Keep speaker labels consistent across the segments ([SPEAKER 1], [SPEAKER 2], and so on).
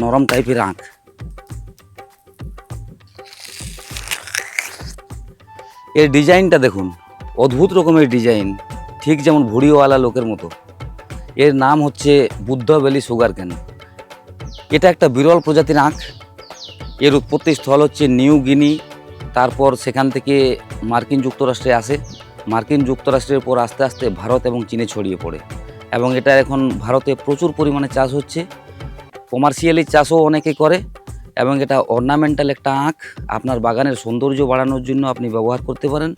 [SPEAKER 1] নরম টাইপের আঁখ। এর ডিজাইনটা দেখুন, অদ্ভুত রকমের ডিজাইন, ঠিক যেমন ভুড়িওয়ালা লোকের মতো। এর নাম হচ্ছে বুদ্ধ ভ্যালি সুগার কেন। এটা একটা বিরল প্রজাতির আঁখ। এর উৎপত্তি স্থল হচ্ছে নিউ গিনি, তারপর সেখান থেকে মার্কিন যুক্তরাষ্ট্রে আসে। মার্কিন যুক্তরাষ্ট্রের পর আস্তে আস্তে ভারত এবং চীনে ছড়িয়ে পড়ে, এবং এটা এখন ভারতে প্রচুর পরিমাণে চাষ হচ্ছে। কমার্শিয়ালি চাষও অনেকে করে, এবং এটা অর্নামেন্টাল একটা আঁখ। আপনার বাগানের সৌন্দর্য বাড়ানোর জন্য আপনি ব্যবহার করতে পারেন,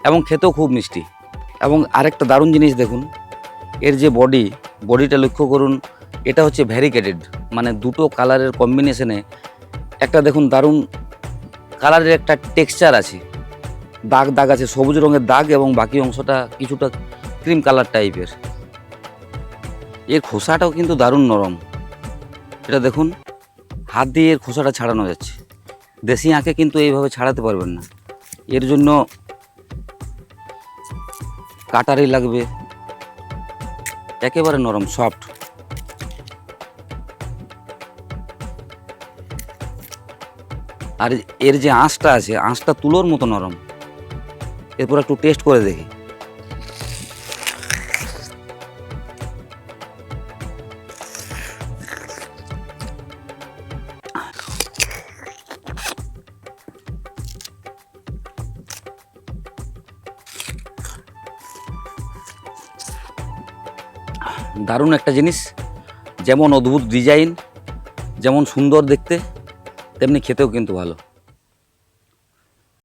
[SPEAKER 1] এবং খেতেও খুব মিষ্টি। এবং আরেকটা দারুণ জিনিস দেখুন, এর যে বডিটা লক্ষ্য করুন, এটা হচ্ছে ভ্যারিকেটেড, মানে দুটো কালারের কম্বিনেশনে একটা দেখুন দারুণ কালারের একটা টেক্সচার আছে, দাগ দাগ আছে, সবুজ রঙের দাগ, এবং বাকি অংশটা কিছুটা ক্রিম কালার টাইপের। এর খোসাটাও কিন্তু দারুণ নরম। এটা দেখুন, হাত দিয়ে এর খোসাটা ছাড়ানো যাচ্ছে। দেশি আঁকে কিন্তু এইভাবে ছাড়াতে পারবেন না, এর জন্য কাটারি লাগবে। একেবারে নরম, সফট। আর এর যে আঁশটা আছে, আঁশটা তুলোর মতো নরম। এরপর একটু টেস্ট করে দেখি। দারুণ একটা জিনিস, যেমন অদ্ভুত ডিজাইন, যেমন সুন্দর দেখতে, তেমনি খেতেও কিন্তু ভালো।